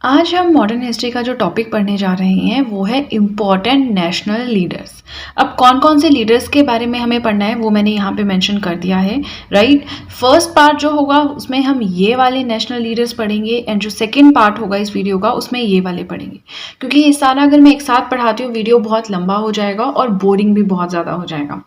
आज हम modern history का जो टॉपिक पढ़ने जा रहे हैं वो है इम्पॉर्टेंट नेशनल लीडर्स। अब कौन कौन से लीडर्स के बारे में हमें पढ़ना है वो मैंने यहाँ पे मेंशन कर दिया है, राइट। फर्स्ट पार्ट जो होगा उसमें हम ये वाले नेशनल लीडर्स पढ़ेंगे एंड जो सेकंड पार्ट होगा इस वीडियो का उसमें ये वाले पढ़ेंगे, क्योंकि ये सारा अगर मैं एक साथ पढ़ाती हूँ वीडियो बहुत लंबा हो जाएगा और बोरिंग भी बहुत ज़्यादा हो जाएगा।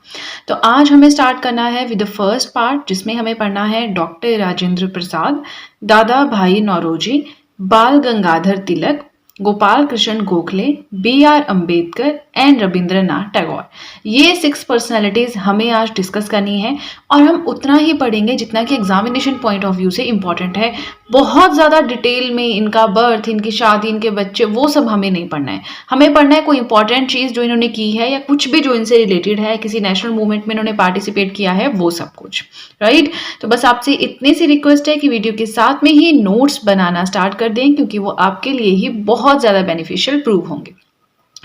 तो आज हमें स्टार्ट करना है विद द फर्स्ट पार्ट, जिसमें हमें पढ़ना है डॉक्टर राजेंद्र प्रसाद, दादा भाई नौरोजी, बाल गंगाधर तिलक, गोपाल कृष्ण गोखले, B.R. अम्बेडकर एंड रविंद्रनाथ टैगोर। ये 6 पर्सनैलिटीज हमें आज डिस्कस करनी है और हम उतना ही पढ़ेंगे जितना कि एग्जामिनेशन पॉइंट ऑफ व्यू से इम्पॉर्टेंट है। बहुत ज़्यादा डिटेल में इनका बर्थ, इनकी शादी, इनके बच्चे, वो सब हमें नहीं पढ़ना है। हमें पढ़ना है कोई इंपॉर्टेंट चीज़ जो इन्होंने की है या कुछ भी जो इनसे रिलेटेड है, किसी नेशनल मूवमेंट में इन्होंने पार्टिसिपेट किया है, वो सब कुछ, राइट। तो बस आपसे इतनी सी रिक्वेस्ट है कि वीडियो के साथ में ही नोट्स बनाना स्टार्ट कर दें, क्योंकि वो आपके लिए ही बहुत ज़्यादा बेनिफिशियल प्रूव होंगे।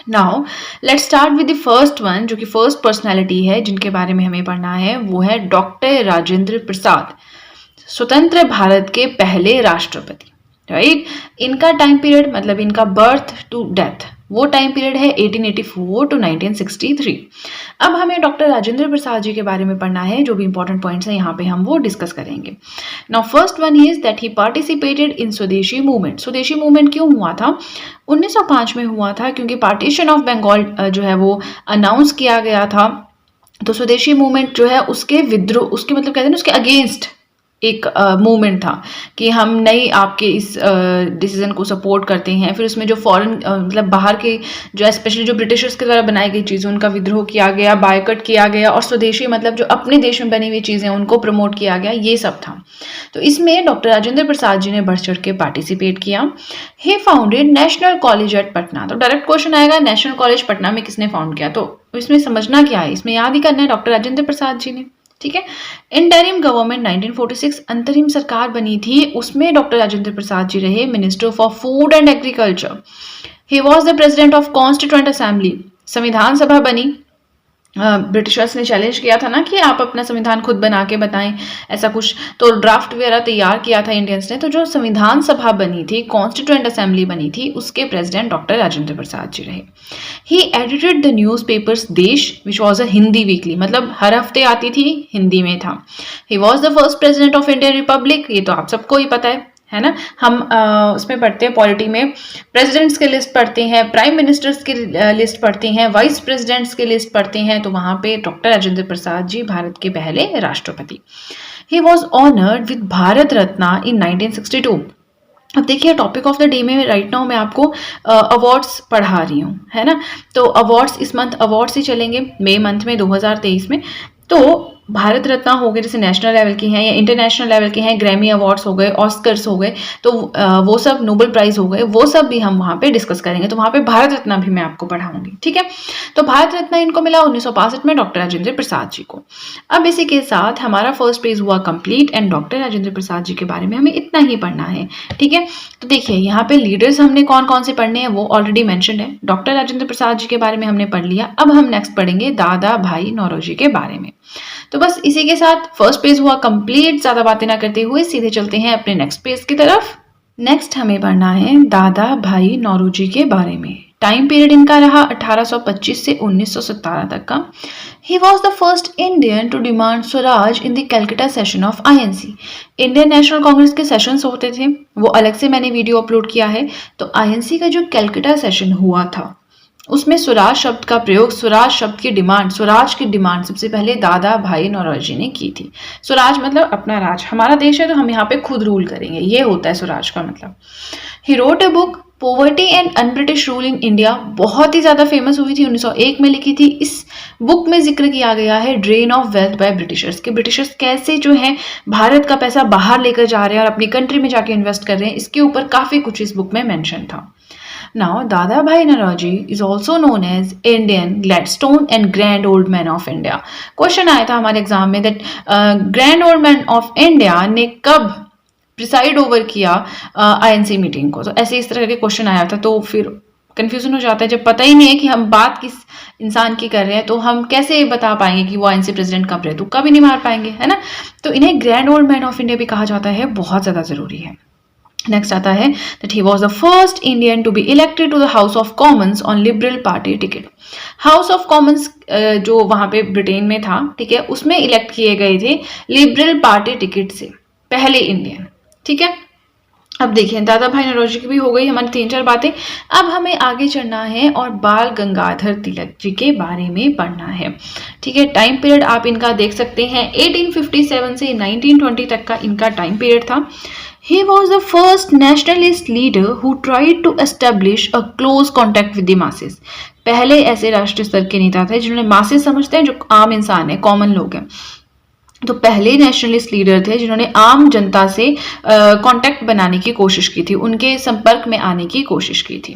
Now let's start with the first one, जो कि फर्स्ट पर्सनैलिटी है जिनके बारे में हमें पढ़ना है, वो है डॉक्टर राजेंद्र प्रसाद, स्वतंत्र भारत के पहले राष्ट्रपति, राइट। इनका टाइम पीरियड मतलब इनका बर्थ टू डेथ वो टाइम पीरियड है 1884 टू 1963। अब हमें डॉक्टर राजेंद्र प्रसाद जी के बारे में पढ़ना है, जो भी इंपॉर्टेंट पॉइंट्स हैं यहाँ पे हम वो डिस्कस करेंगे। Now first one is that he participated इन स्वदेशी मूवमेंट। स्वदेशी मूवमेंट क्यों हुआ था? 1905 में हुआ था, क्योंकि पार्टीशन ऑफ बंगाल जो है वो अनाउंस किया गया था। तो स्वदेशी मूवमेंट जो है उसके विद्रोह, उसके मतलब कहते हैं ना, उसके अगेंस्ट एक मूवमेंट था कि हम नहीं आपके इस डिसीजन को सपोर्ट करते हैं। फिर उसमें जो फॉरेन मतलब बाहर के जो स्पेशली जो ब्रिटिशर्स के द्वारा बनाई गई चीज़ें उनका विद्रोह किया गया, बायकट किया गया, और स्वदेशी मतलब जो अपने देश में बनी हुई चीज़ें उनको प्रमोट किया गया, ये सब था। तो इसमें डॉक्टर राजेंद्र प्रसाद जी ने बढ़ चढ़ के पार्टिसिपेट किया। He founded national college at Patna. तो डायरेक्ट क्वेश्चन आएगा नेशनल कॉलेज पटना में किसने फाउंड किया? तो इसमें समझना क्या है, इसमें याद ही करना है डॉक्टर राजेंद्र प्रसाद जी ने, ठीक है। इंटरिम गवर्नमेंट 1946 अंतरिम सरकार बनी थी, उसमें डॉक्टर राजेंद्र प्रसाद जी रहे minister for food and agriculture. He was the president of constituent assembly. संविधान सभा बनी, ब्रिटिशर्स ने चैलेंज किया था ना कि आप अपना संविधान खुद बना के बताएं, ऐसा कुछ, तो ड्राफ्ट वगैरह तैयार किया था इंडियंस ने। तो जो संविधान सभा बनी थी, कॉन्स्टिट्यूएंट असेंबली बनी थी, उसके प्रेसिडेंट डॉक्टर राजेंद्र प्रसाद जी रहे। ही एडिटेड द न्यूज़पेपर्स देश which was a Hindi weekly, मतलब हर हफ्ते आती थी, हिंदी में था। He was the first president of Indian Republic, ये तो आप सबको ही पता है ना। हम उसमें पढ़ते हैं पॉलिटी में, प्रेसिडेंट्स के लिस्ट पढ़ते हैं, प्राइम मिनिस्टर्स की लिस्ट पढ़ते हैं, वाइस प्रेसिडेंट्स की लिस्ट पढ़ते हैं, तो वहाँ पे डॉक्टर राजेंद्र प्रसाद जी भारत के पहले राष्ट्रपति। He was honoured with Bharat Ratna in 1962। अब देखिए टॉपिक ऑफ द डे में राइट नाउ मैं आपको अवार्ड्स पढ़ा रही हूँ, है ना। तो अवार्ड्स, इस मंथ अवार्ड्स ही चलेंगे, मई मंथ में 2023 में। तो भारत रत्न हो गए, जैसे नेशनल लेवल के हैं या इंटरनेशनल लेवल के हैं, ग्रैमी अवार्ड्स हो गए, ऑस्कर्स हो गए, तो वो सब, नोबेल प्राइज हो गए, वो सब भी हम वहाँ पे डिस्कस करेंगे। तो वहाँ पे भारत रत्न भी मैं आपको पढ़ाऊंगी, ठीक है। तो भारत रत्न इनको मिला 1965 में डॉक्टर राजेंद्र प्रसाद जी को। अब इसी के साथ हमारा फर्स्ट पेज हुआ complete and doctor Rajendra Prasad जी के बारे में हमें इतना ही पढ़ना है, ठीक है। तो देखिए यहाँ पे लीडर्स हमने कौन कौन से पढ़ने हैं वो ऑलरेडी मैंशनड है। डॉक्टर राजेंद्र प्रसाद जी के बारे में हमने पढ़ लिया। अब हम नेक्स्ट पढ़ेंगे दादा भाई नौरोजी के बारे में। तो बस इसी के साथ फर्स्ट पेज हुआ कंप्लीट। ज्यादा बातें ना करते हुए सीधे चलते हैं अपने नेक्स्ट पेज की तरफ। नेक्स्ट हमें पढ़ना है दादा भाई नौरोजी के बारे में। टाइम पीरियड इनका रहा 1825 से 1917 तक का। He was the first Indian to demand Swaraj in the Calcutta session of INC। Indian national Congress के सेशंस होते थे, वो अलग से मैंने वीडियो अपलोड किया है। तो INC का जो कैलकटा सेशन हुआ था उसमें स्वराज शब्द का प्रयोग, स्वराज शब्द की डिमांड, स्वराज की डिमांड सबसे पहले दादा भाई नौरोजी ने की थी। स्वराज मतलब अपना राज, हमारा देश है तो हम यहाँ पे खुद रूल करेंगे, ये होता है स्वराज का मतलब। He wrote a book poverty and un-British rule in India, बहुत ही ज्यादा फेमस हुई थी, 1901 में लिखी थी। इस बुक में जिक्र किया गया है drain of wealth by Britishers, के ब्रिटिशर्स कैसे जो है भारत का पैसा बाहर लेकर जा रहे हैं और अपनी कंट्री में जाके इन्वेस्ट कर रहे हैं, इसके ऊपर काफी कुछ इस बुक में मेंशन था। Now, Dadabhai Naoroji is also known as Indian Gladstone and Grand Old Man of India. Question आया था हमारे एग्जाम में that grand old man of India ने कब प्रिसाइड ओवर किया INC मीटिंग को। तो ऐसे इस तरह के क्वेश्चन आया था, तो फिर कंफ्यूजन हो जाता है जब पता ही नहीं है कि हम बात किस इंसान की कर रहे हैं, तो हम कैसे बता पाएंगे कि वो INC प्रेसिडेंट कब रहे, तो कभी नहीं मार पाएंगे, है ना। तो इन्हें grand old man of India भी कहा जाता है, बहुत ज्यादा जरूरी है। नेक्स्ट आता है that he was the first Indian to be elected to the House of Commons on Liberal Party ticket. House of Commons जो वहां पे ब्रिटेन में था, ठीक है, उसमें इलेक्ट किए गए थे लिबरल पार्टी टिकट से, पहले इंडियन। ठीक है, अब देखिए दादा भाई नौरोजी की भी हो गई हमारी 3-4 बातें। अब हमें आगे चलना है और बाल गंगाधर तिलक जी के बारे में पढ़ना है। ठीक है, टाइम पीरियड आप इनका देख सकते हैं 1857 से 1920 तक का इनका टाइम पीरियड था। He was the first nationalist leader who tried to establish a close contact with the masses. पहले ऐसे राष्ट्रीय स्तर के नेता थे जिन्होंने मासेस समझते हैं, जो आम इंसान है, कॉमन लोग हैं, तो पहले नेशनलिस्ट लीडर थे जिन्होंने आम जनता से कांटेक्ट बनाने की कोशिश की थी, उनके संपर्क में आने की कोशिश की थी।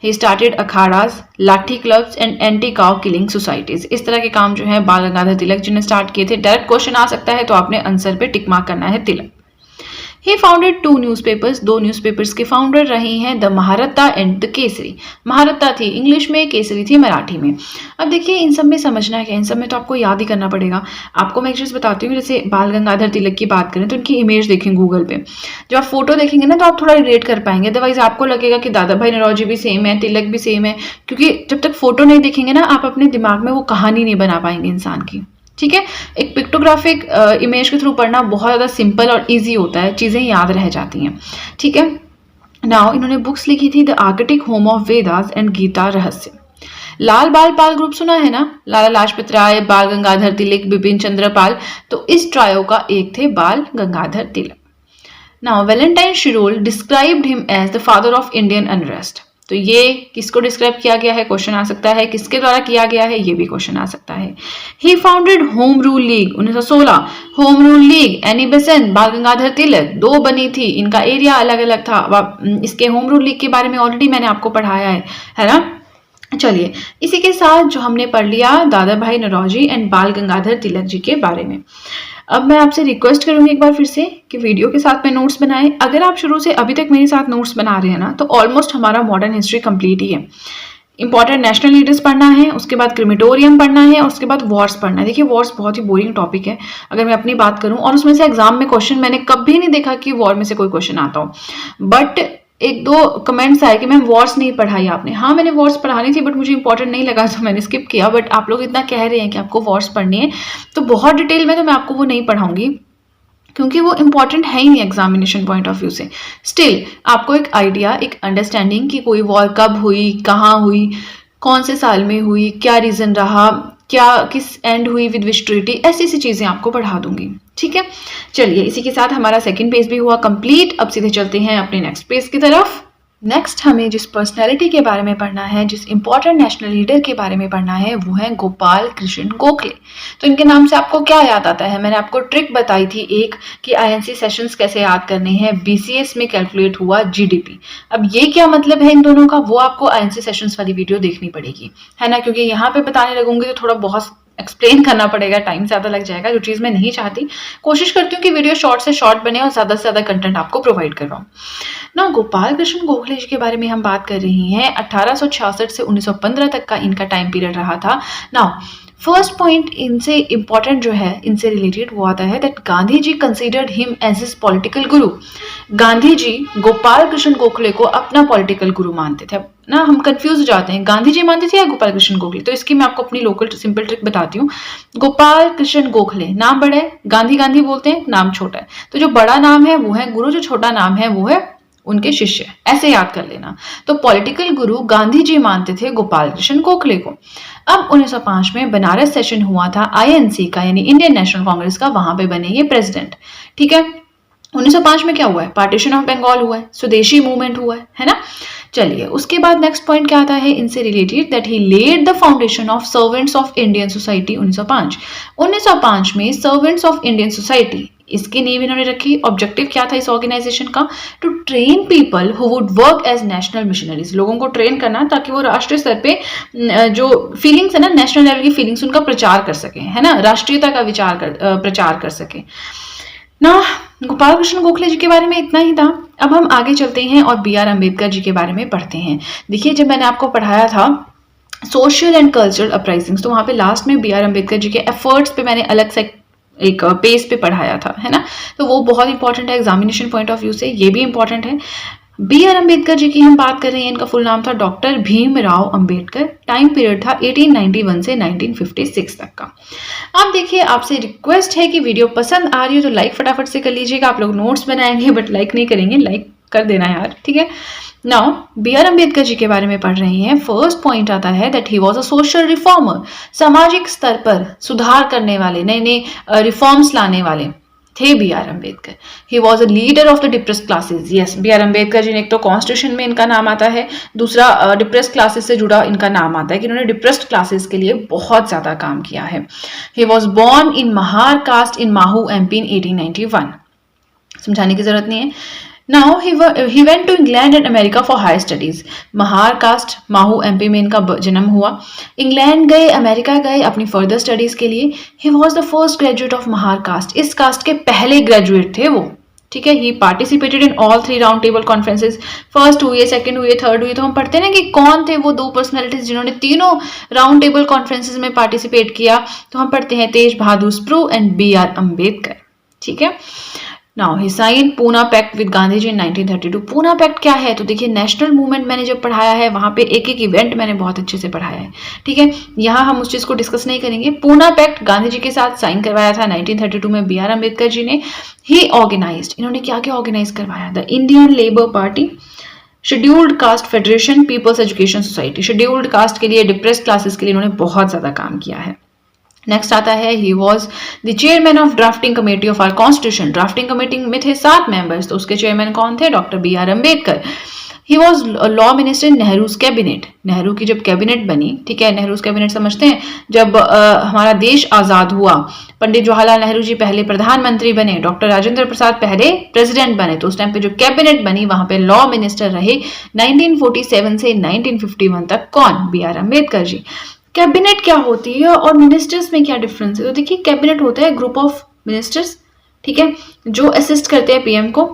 ही स्टार्टेड अखाड़ास, लाठी clubs and anti cow killing societies. इस तरह के काम जो है बाल गंगाधर तिलक जी ने स्टार्ट किए थे। डायरेक्ट क्वेश्चन आ सकता है तो आपने आंसर पे टिक मार्क करना है तिलक। He founded 2 न्यूज़पेपर्स, 2 न्यूज़पेपर्स के फाउंडर रहे हैं, the Mahratta and the Kesari. Mahratta थी इंग्लिश में, केसरी थी मराठी में। अब देखिए इन सब में समझना क्या है, इन सब में तो आपको याद ही करना पड़ेगा। आपको मैं एक चीज़ बताती हूँ, जैसे बाल गंगाधर तिलक की बात करें तो उनकी इमेज देखें गूगल पे, जब आप फोटो देखेंगे ना तो आप थोड़ा रिलेट कर पाएंगे, अदरवाइज आपको लगेगा कि दादा भाई नौरोजी भी सेम है, तिलक भी सेम है, क्योंकि जब तक फोटो नहीं देखेंगे ना आप अपने दिमाग में वो कहानी नहीं बना पाएंगे इंसान की। ठीक है, एक पिक्टोग्राफिक इमेज के थ्रू पढ़ना बहुत ज़्यादा सिंपल और इजी होता है, चीज़ें याद रह जाती हैं। ठीक है, नाउ इन्होंने बुक्स लिखी थी the Arctic home of Vedas and Gita Rahasya. Lal बाल पाल ग्रुप सुना है ना, लाला लाजपत राय, बाल गंगाधर तिलक, बिपिन चंद्र पाल, तो इस ट्रायो का एक थे Bal Gangadhar Tilak. Now Valentine Chirol described him as the father of Indian unrest. तो ये किसको डिस्क्राइब किया गया है, क्वेश्चन आ सकता है, किसके द्वारा किया गया है, ये भी क्वेश्चन आ सकता है। He founded home rule league 1916। Home rule league Annie Besant, Bal Gangadhar तिलक, 2 बनी थी, इनका एरिया अलग अलग था। इसके होम रूल लीग के बारे में ऑलरेडी मैंने आपको पढ़ाया है ना। चलिए इसी के साथ जो हमने पढ़ लिया दादा भाई नौरोजी एंड बाल गंगाधर तिलक जी के बारे में। अब मैं आपसे रिक्वेस्ट करूंगी एक बार फिर से कि वीडियो के साथ में नोट्स बनाएं। अगर आप शुरू से अभी तक मेरे साथ नोट्स बना रहे हैं ना तो ऑलमोस्ट हमारा मॉडर्न हिस्ट्री कंप्लीट ही है। इंपॉर्टेंट नेशनल लीडर्स पढ़ना है, उसके बाद क्रिमिटोरियम पढ़ना है, उसके बाद वॉर्स पढ़ना है। देखिए वॉर्स बहुत ही बोरिंग टॉपिक है अगर मैं अपनी बात करूं, और उसमें से एग्जाम में क्वेश्चन मैंने कभी नहीं देखा कि वॉर में से कोई क्वेश्चन आता हो। बट 1-2 कमेंट्स आए कि मैम वॉर्स नहीं पढ़ाई आपने। हाँ मैंने वॉर्स पढ़ानी थी बट मुझे इंपॉर्टेंट नहीं लगा तो मैंने स्किप किया। बट आप लोग इतना कह रहे हैं कि आपको वॉर्स पढ़नी है तो बहुत डिटेल में तो मैं आपको वो नहीं पढ़ाऊंगी क्योंकि वो इंपॉर्टेंट है ही नहीं एग्जामिनेशन पॉइंट ऑफ व्यू से। स्टिल आपको एक आइडिया, एक अंडरस्टैंडिंग कि कोई वॉर कब हुई, कहाँ हुई, कौन से साल में हुई, क्या रीजन रहा, क्या किस एंड हुई विद विच ट्रीटी, ऐसी ऐसी चीजें आपको पढ़ा दूंगी। ठीक है, चलिए इसी के साथ हमारा सेकंड पेज भी हुआ कंप्लीट। अब सीधे चलते हैं अपने नेक्स्ट पेज की तरफ। नेक्स्ट हमें जिस पर्सनैलिटी के बारे में पढ़ना है, जिस इंपॉर्टेंट नेशनल लीडर के बारे में पढ़ना है वो है गोपाल कृष्ण गोखले। तो इनके नाम से आपको क्या याद आता है? मैंने आपको ट्रिक बताई थी एक कि आईएनसी सेशंस कैसे याद करने हैं, बीसीएस में कैलकुलेट हुआ जीडीपी। अब ये क्या मतलब है इन दोनों का, वो आपको आईएनसी सेशंस वाली वीडियो देखनी पड़ेगी, है ना, क्योंकि यहाँ पे बताने लगूंगी तो थोड़ा बहुत एक्सप्लेन करना पड़ेगा, टाइम ज़्यादा लग जाएगा, जो चीज़ मैं नहीं चाहती। कोशिश करती हूँ कि वीडियो शॉर्ट से शॉर्ट बने और ज़्यादा से ज़्यादा कंटेंट आपको प्रोवाइड कर रहा हूँ ना। गोपाल कृष्ण गोखले जी के बारे में हम बात कर रही हैं। 1866 से 1915 तक का इनका टाइम पीरियड रहा था। नाउ फर्स्ट पॉइंट इनसे इंपॉर्टेंट जो है, इनसे रिलेटेड वो आता है that Gandhi ji considered him as his political guru. Gandhi जी गोपाल कृष्ण गोखले को अपना पॉलिटिकल गुरु मानते थे ना। हम कंफ्यूज हो जाते हैं, गांधी जी मानते थे या गोपाल कृष्ण गोखले, तो इसकी मैं आपको अपनी लोकल सिंपल ट्रिक बताती हूँ। गोपाल कृष्ण गोखले नाम बड़ा है, गांधी गांधी बोलते हैं, नाम छोटा है, तो जो बड़ा नाम है वो है गुरु, जो छोटा नाम है वो है उनके शिष्य, ऐसे याद कर लेना। तो पॉलिटिकल गुरु गांधी जी मानते थे गोपाल कृष्ण गोखले को। अब 1905 में बनारस सेशन हुआ था आईएनसी का, यानी इंडियन नेशनल कांग्रेस का, वहां पे बने ये प्रेसिडेंट। ठीक है, 1905 में क्या हुआ है, पार्टीशन ऑफ बंगाल हुआ है, स्वदेशी मूवमेंट हुआ है ना। चलिए उसके बाद नेक्स्ट पॉइंट क्या आता है इनसे related, that he led the foundation of servants of Indian society 1905 में सर्वेंट्स ऑफ इंडियन सोसाइटी, इसकी नींव इन्होंने रखी। ऑब्जेक्टिव क्या था इस ऑर्गेनाइजेशन का, to train people who would work as national missionaries, लोगों को ट्रेन करना ताकि वो राष्ट्रीय स्तर पे जो फीलिंग्स है ना, नेशनल लेवल की फीलिंग्स, उनका प्रचार कर सके, है ना, राष्ट्रीयता का प्रचार कर सके ना। गोपाल कृष्ण गोखले जी के बारे में इतना ही था। अब हम आगे चलते हैं और बी आर अम्बेडकर जी के बारे में पढ़ते हैं। देखिए जब मैंने आपको पढ़ाया था सोशल एंड कल्चरल अपराइजिंग्स, तो वहाँ पे लास्ट में बी आर अम्बेडकर जी के एफर्ट्स पे मैंने अलग से एक पेज पे पढ़ाया था, है ना। तो वो बहुत इंपॉर्टेंट है एग्जामिनेशन पॉइंट ऑफ व्यू से, ये भी इंपॉर्टेंट है। बी आर अम्बेडकर जी की हम बात कर रहे हैं, इनका फुल नाम था doctor Bhimrao Ambedkar. Time period था 1891 से 1956 तक का। आप देखिए, आपसे रिक्वेस्ट है कि वीडियो पसंद आ रही हो तो लाइक फटाफट से कर लीजिएगा। आप लोग नोट्स बनाएंगे बट लाइक नहीं करेंगे, लाइक कर देना यार, ठीक है। Now B R Ambedkar ji के बारे में पढ़ रहे हैं। फर्स्ट पॉइंट आता है that he was a social reformer, सामाजिक स्तर पर सुधार करने वाले, नए नए रिफॉर्म्स लाने वाले थे B R Ambedkar. He was a leader of the depressed classes. Yes, B R Ambedkar ji ने, एक तो कॉन्स्टिट्यूशन में इनका नाम आता है, दूसरा डिप्रेस्ड क्लासेस से जुड़ा इनका नाम आता है कि इन्होंने डिप्रेस्ड क्लासेस के लिए बहुत ज्यादा काम किया है। He was born in Mahar caste in Mhow MP इन 1891। समझाने की जरूरत नहीं है। Now he went to England and America for higher studies. Mahar caste Mhow MP में इनका जन्म हुआ। इंग्लैंड गए, अमेरिका गए अपनी फर्दर स्टडीज के लिए। He was the first graduate of Mahar caste, इस कास्ट के पहले ग्रेजुएट थे वो, ठीक है। He participated in all 3 round table conferences. First हुई, सेकंड हुई, थर्ड हुई। तो हम पढ़ते हैं ना कि कौन थे वो 2 पर्सनैलिटीज जिन्होंने तीनों राउंड टेबल कॉन्फ्रेंसेज में पार्टिसिपेट किया। तो हम पढ़ते हैं Tej Bahadur Sapru and B R Ambedkar, ठीक है। Now he signed Poona pact with Gandhi ji in 1932। Poona pact क्या है? तो देखिए, नेशनल मूवमेंट मैंने जब पढ़ाया है वहां पे एक एक इवेंट मैंने बहुत अच्छे से पढ़ाया है, ठीक है। यहाँ हम उस चीज को डिस्कस नहीं करेंगे। पूना पैक्ट गांधी जी के साथ साइन करवाया था 1932 में बी आर अम्बेडकर जी ने। ही ऑर्गेनाइज्ड, इन्होंने क्या क्या ऑर्गेनाइज करवाया? The Indian Labour Party, scheduled caste federation, people's education society. Scheduled caste के लिए, डिप्रेस्ड क्लासेस के लिए इन्होंने बहुत ज्यादा काम किया है। नेक्स्ट आता है, he was the chairman of drafting committee of our constitution. Drafting committee में थे 7 मेंबर्स, तो उसके चेयरमैन कौन थे? Doctor B R Ambedkar. He was law minister in Nehru's cabinet. Nehru की जब कैबिनेट बनी, ठीक है, नेहरूज कैबिनेट समझते हैं, जब हमारा देश आजाद हुआ, पंडित जवाहरलाल नेहरू जी पहले प्रधानमंत्री बने, डॉक्टर राजेंद्र प्रसाद पहले प्रेसिडेंट बने, तो उस टाइम पे जो कैबिनेट बनी वहां पे लॉ मिनिस्टर रहे 1947 से 1951 तक। कौन? B R Ambedkar ji. Cabinet क्या होती है और मिनिस्टर्स में क्या डिफरेंस है? तो देखिए, कैबिनेट होता है ग्रुप ऑफ मिनिस्टर्स, ठीक है, जो असिस्ट करते हैं पीएम को,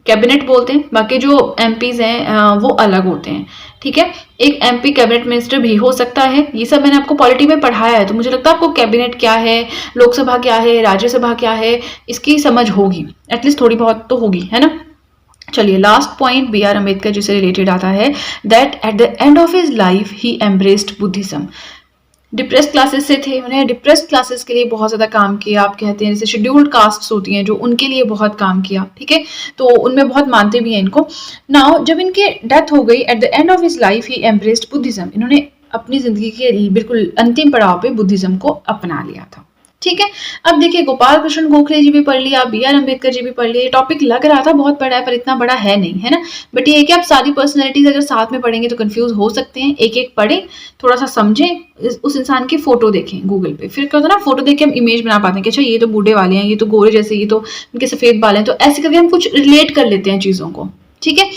कैबिनेट बोलते हैं। बाकी जो एमपीज हैं वो अलग होते हैं, ठीक है। एक एमपी कैबिनेट मिनिस्टर भी हो सकता है। ये सब मैंने आपको पॉलिटी में पढ़ाया है, तो मुझे लगता है आपको कैबिनेट क्या है, लोकसभा क्या है, राज्यसभा क्या है, इसकी समझ होगी, एटलीस्ट थोड़ी बहुत तो होगी, है ना। चलिए, last point B R Ambedkar ji से रिलेटेड आता है that at the end of his life he embraced Buddhism. Depressed classes से थे, उन्हें डिप्रेस्ड क्लासेस के लिए बहुत ज्यादा काम किया। आप कहते हैं जैसे शेड्यूल्ड कास्ट्स होती हैं जो, उनके लिए बहुत काम किया, ठीक है, तो उनमें बहुत मानते भी हैं इनको। नाउ जब इनकी डेथ हो गई, eight the end of his life he embraced Buddhism, इन्होंने अपनी जिंदगी के बिल्कुल अंतिम पड़ाव पे बुद्धिज्म को अपना लिया था, ठीक है। अब देखिए, गोपाल कृष्ण गोखले जी भी पढ़ लिया, बी आर अम्बेडकर जी भी पढ़ लिया। ये टॉपिक लग रहा था बहुत बड़ा है पर इतना बड़ा है नहीं, है ना। बट ये है कि आप सारी पर्सनैलिटीज अगर साथ में पढ़ेंगे तो कंफ्यूज हो सकते हैं। एक एक पढ़ें, थोड़ा सा समझें, उस इंसान की फोटो देखें गूगल पे। फिर क्या होता है ना, फोटो देख के हम इमेज बना पाते हैं कि अच्छा ये तो बूढ़े वाले हैं, ये तो गोरे जैसे, ये तो इनके सफेद बाल हैं, तो ऐसे करके हम कुछ रिलेट कर लेते हैं चीजों को, ठीक है।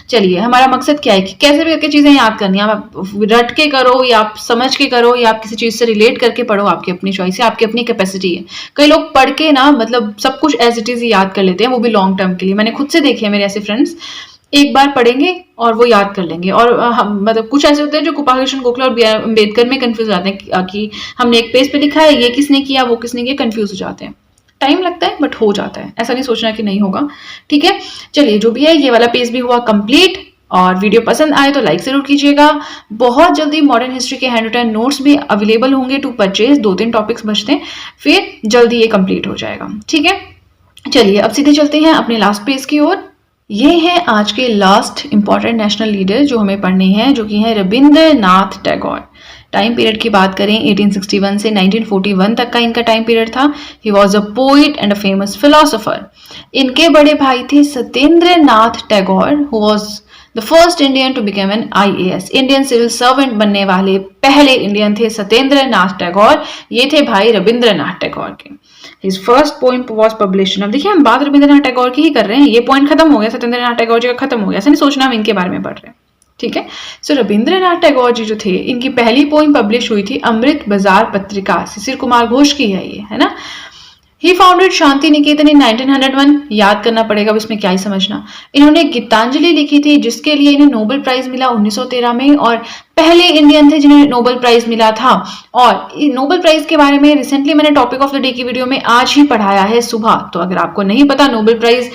चलिए, हमारा मकसद क्या है कि कैसे भी करके चीजें याद करनी है। आप रट के करो या आप समझ के करो या आप किसी चीज से रिलेट करके पढ़ो, आपकी अपनी चॉइस है, आपकी अपनी कैपेसिटी है। कई लोग पढ़ के ना मतलब सब कुछ एज इट इज याद कर लेते हैं, वो भी लॉन्ग टर्म के लिए। मैंने खुद से देखे हैं मेरे ऐसे फ्रेंड्स, एक बार पढ़ेंगे और वो याद कर लेंगे। और मतलब कुछ ऐसे होते हैं जो गोपाल कृष्ण गोखले और बी आर अम्बेडकर में कंफ्यूज हो जाते हैं कि हमने एक पेज पे लिखा है, ये किसने किया, वो किसने किया, कंफ्यूज हो जाते हैं। टाइम लगता है बट हो जाता है, ऐसा नहीं सोचना कि नहीं होगा, ठीक है। चलिए, जो भी है, ये वाला पेज भी हुआ कंप्लीट। और वीडियो पसंद आए तो लाइक जरूर कीजिएगा। बहुत जल्दी मॉडर्न हिस्ट्री के हैंड रिटन नोट्स भी अवेलेबल होंगे टू परचेज। 2-3 टॉपिक्स बचते हैं, फिर जल्दी ये कंप्लीट हो जाएगा, ठीक है। चलिए, अब सीधे चलते हैं अपने लास्ट पेज की ओर। ये है आज के लास्ट इंपॉर्टेंट नेशनल लीडर जो हमें पढ़ने हैं, जो कि हैं रविंद्रनाथ टैगोर। टाइम पीरियड की बात करें, 1861 से 1941 तक का इनका टाइम पीरियड था। He was a poet and a famous philosopher. इनके बड़े भाई थे Satyendra Nath Tagore, who was the first Indian to become an IAS, Indian civil servant बनने वाले पहले इंडियन थे सत्येंद्र नाथ टैगोर। ये थे भाई रविंद्रनाथ टैगोर के। His first poem was published। अब देखिए, हम बात रविंद्रनाथ टैगोर की ही कर रहे हैं, ये पॉइंट खत्म हो गया, सत्येंद्र टैगोर जी का खत्म हो गया, ऐसा नहीं सोचना हम इनके बारे में पढ़ रहे हैं, ठीक है। सो रविंद्रनाथ टैगोर जी जो थे, इनकी पहली पोइम पब्लिश हुई थी अमृत बाजार पत्रिका, शिशिर कुमार घोष की है ये, है ना। ही फाउंडेड शांति निकेतन इन 1901। याद करना पड़ेगा, अब इसमें क्या ही समझना। इन्होंने गीतांजलि लिखी थी जिसके लिए इन्हें नोबेल प्राइज मिला 1913 में, और पहले इंडियन थे जिन्हें नोबेल प्राइज मिला था। और नोबेल प्राइज के बारे में रिसेंटली मैंने टॉपिक ऑफ द डे की वीडियो में आज ही पढ़ाया है सुबह। तो अगर आपको नहीं पता नोबेल प्राइज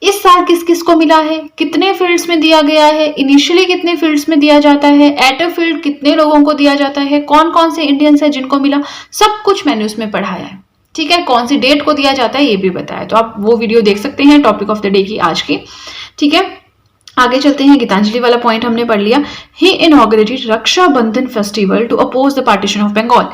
इस साल किस किस को मिला है, कितने फील्ड्स में दिया गया है, इनिशियली कितने फील्ड्स में दिया जाता है, एट अ फील्ड कितने लोगों को दिया जाता है, कौन कौन से इंडियंस है जिनको मिला, सब कुछ मैंने उसमें पढ़ाया है। ठीक है, कौन सी डेट को दिया जाता है ये भी बताया, तो आप वो वीडियो देख सकते हैं टॉपिक ऑफ द डे की आज की। ठीक है, आगे चलते हैं। गीतांजलि वाला पॉइंट हमने पढ़ लिया। ही inaugurated Raksha Bandhan festival to oppose the partition of Bengal.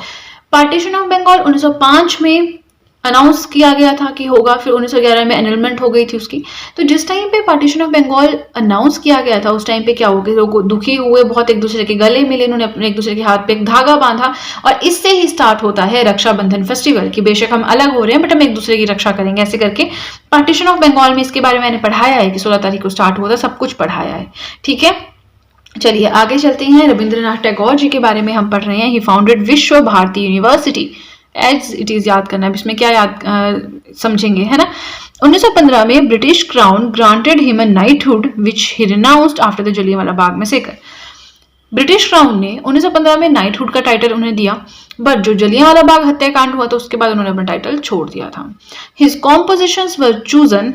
Partition of Bengal 1905 में अनाउंस किया गया था कि होगा, फिर 1911 में एनरोलमेंट हो गई थी उसकी। तो जिस टाइम पे पार्टीशन ऑफ बंगाल अनाउंस किया गया था उस टाइम पे क्या हो गया, लोग दुखी हुए, बहुत एक दूसरे के गले मिले, इन्होंने अपने एक दूसरे के हाथ पे एक धागा बांधा, और इससे ही स्टार्ट होता है रक्षाबंधन फेस्टिवल कि बेशक हम अलग हो रहे हैं बट हम एक दूसरे की रक्षा करेंगे, ऐसे करके पार्टीशन ऑफ बंगाल में इसके बारे में मैंने पढ़ाया है कि 16 तारीख को स्टार्ट हुआ था, सब कुछ पढ़ाया है। ठीक है, चलिए आगे चलते हैं। रविंद्रनाथ टैगोर जी के बारे में हम पढ़ रहे हैं। He founded Vishwa Bharati university as it is. याद करना है इसमें क्या याद समझेंगे, है ना। 1915 में British crown granted him a knighthood which he renounced after the Jallianwala Bagh massacre. British crown ने 1915 में नाइटहुड का टाइटल उन्हें दिया, बट जो जलियांवाला बाग हत्याकांड हुआ था उसके बाद उन्होंने अपना टाइटल छोड़ दिया था। His compositions were chosen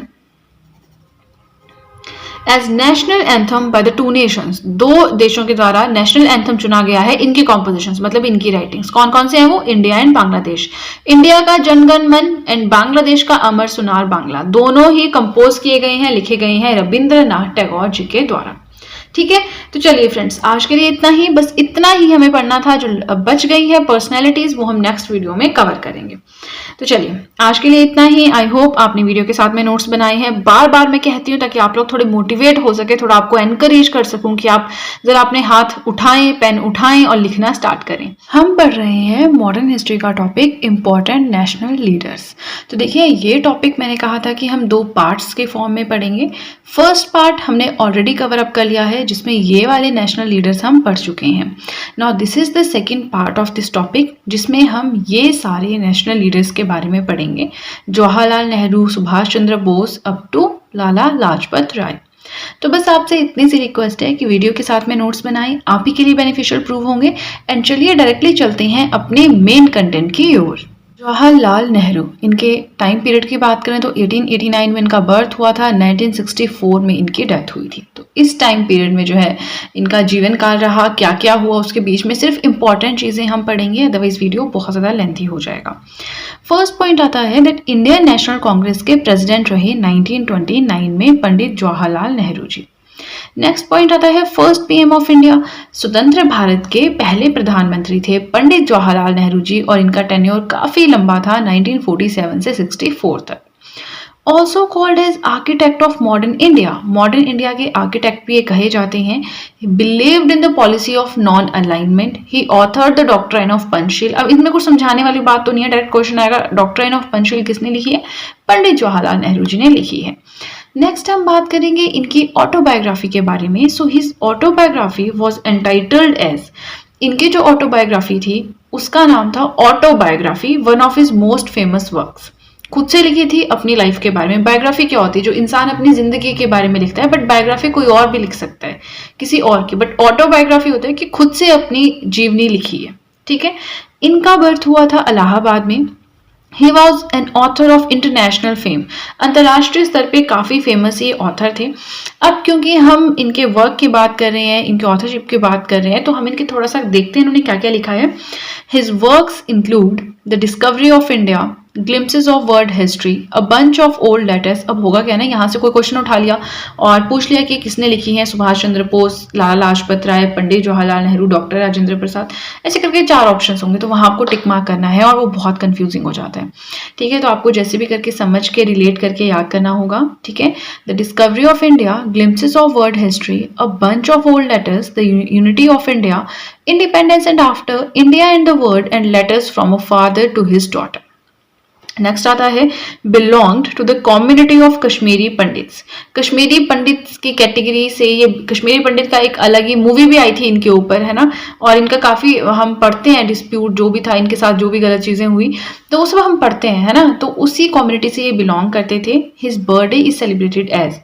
as national anthem by the two nations. दो देशों के द्वारा नेशनल एंथम चुना गया है इनके कॉम्पोजिशंस, मतलब इनकी राइटिंग्स। कौन कौन से हैं वो? India and Bangladesh. इंडिया का जनगण मन एंड बांग्लादेश का अमर सुनार बांग्ला, दोनों ही कंपोज किए गए हैं, लिखे गए हैं रविंद्रनाथ टैगोर जी के द्वारा। ठीक है, तो चलिए फ्रेंड्स आज के लिए इतना ही, बस इतना ही हमें पढ़ना था। जो बच गई है पर्सनैलिटीज वो हम नेक्स्ट वीडियो में कवर करेंगे। तो चलिए आज के लिए इतना ही। आई होप आपने वीडियो के साथ में नोट्स बनाए हैं। बार बार मैं कहती हूँ ताकि आप लोग थोड़े मोटिवेट हो सके, थोड़ा आपको एनकरेज कर सकूं कि आप जरा अपने हाथ उठाएं, पेन उठाएं और लिखना स्टार्ट करें। हम पढ़ रहे हैं मॉडर्न हिस्ट्री का टॉपिक इंपॉर्टेंट नेशनल लीडर्स। तो देखिए ये टॉपिक मैंने कहा था कि हम 2 पार्ट्स के फॉर्म में पढ़ेंगे। फर्स्ट पार्ट हमने ऑलरेडी कवर अप कर लिया है जिसमें ये वाले नेशनल लीडर्स हम पढ़ चुके हैं। Now this is the second part of this topic जिसमें हम ये सारे नेशनल लीडर्स के बारे में पढ़ेंगे। जवाहरलाल नेहरू, सुभाष चंद्र बोस अप टू लाला लाजपत राय। तो बस आपसे इतनी सी रिक्वेस्ट है कि वीडियो के साथ में नोट्स बनाएं, आप ही के लिए बेनिफिशियल प्रूव होंगे। एंड चलिए डायरेक्टली चलते हैं अपने मेन कंटेंट की ओर। जवाहरलाल नेहरू, इनके टाइम पीरियड की बात करें तो 1889 में इनका बर्थ हुआ था, 1964 में इनकी डेथ हुई थी। तो इस टाइम पीरियड में जो है इनका जीवन काल रहा, क्या क्या हुआ उसके बीच में सिर्फ इंपॉर्टेंट चीज़ें हम पढ़ेंगे, अदरवाइज वीडियो बहुत ज़्यादा लेंथी हो जाएगा। फर्स्ट पॉइंट आता है दैट इंडियन नेशनल कांग्रेस के प्रेसिडेंट रहे 1929 में पंडित जवाहरलाल नेहरू जी। नेक्स्ट पॉइंट आता है फर्स्ट पीएम ऑफ इंडिया, स्वतंत्र भारत के पहले प्रधानमंत्री थे पंडित जवाहरलाल नेहरू जी, और इनका टेन्योर काफी लंबा था 1947 से 64 तक। Also called as architect of modern India, modern India के आर्किटेक्ट भी ये कहे जाते हैं। Believed in the policy of non alignment, he authored the doctrine of Panchsheel. अब इसमें कुछ समझाने वाली बात तो नहीं है, डायरेक्ट क्वेश्चन आएगा डॉक्ट्राइन ऑफ पंचशील किसने लिखी है? पंडित जवाहरलाल नेहरू जी ने लिखी है। नेक्स्ट हम बात करेंगे इनकी ऑटोबायोग्राफी के बारे में। So his autobiography was entitled as, इनकी जो ऑटोबायोग्राफी थी उसका नाम था autobiography, one of his most famous works. खुद से लिखी थी अपनी लाइफ के बारे में। बायोग्राफी क्या होती है? जो इंसान अपनी जिंदगी के बारे में लिखता है, बट बायोग्राफी कोई और भी लिख सकता है किसी और की, बट ऑटोबायोग्राफी होता है कि खुद से अपनी जीवनी लिखी है। ठीक है, इनका बर्थ हुआ था इलाहाबाद में। He was an author of international fame, अंतर्राष्ट्रीय स्तर पे काफ़ी फेमस ये ऑथर थे। अब क्योंकि हम इनके वर्क की बात कर रहे हैं, इनके ऑथरशिप की बात कर रहे हैं, तो हम इनके थोड़ा सा देखते हैं इन्होंने क्या क्या लिखा है। His works include The Discovery of India, Glimpses of World History, A Bunch of Old Letters। अब होगा क्या ना, यहाँ से कोई क्वेश्चन उठा लिया और पूछ लिया कि किसने लिखी है, सुभाष चंद्र बोस, लाला लाजपत राय, पंडित जवाहरलाल नेहरू, डॉक्टर राजेंद्र प्रसाद, ऐसे करके 4 ऑप्शंस होंगे, तो वहाँ आपको टिक मार्क करना है और वो बहुत कंफ्यूजिंग हो जाता है। ठीक है, तो आपको जैसे भी करके समझ के रिलेट करके याद करना होगा। ठीक है, the discovery of India, glimpses of world history, a bunch of old letters, the unity of India, independence and after, India and the world, and letters from a father to his daughter. Next आता है belonged to the community of Kashmiri Pandits. Kashmiri Pandits की category से ये कश्मीरी पंडित का एक अलग ही movie भी आई थी इनके ऊपर, है ना, और इनका काफ़ी हम पढ़ते हैं डिस्प्यूट जो भी था इनके साथ, जो भी गलत चीज़ें हुई तो वो सब हम पढ़ते हैं, है ना, तो उसी कम्युनिटी से ये बिलोंग करते थे। His birthday is celebrated as,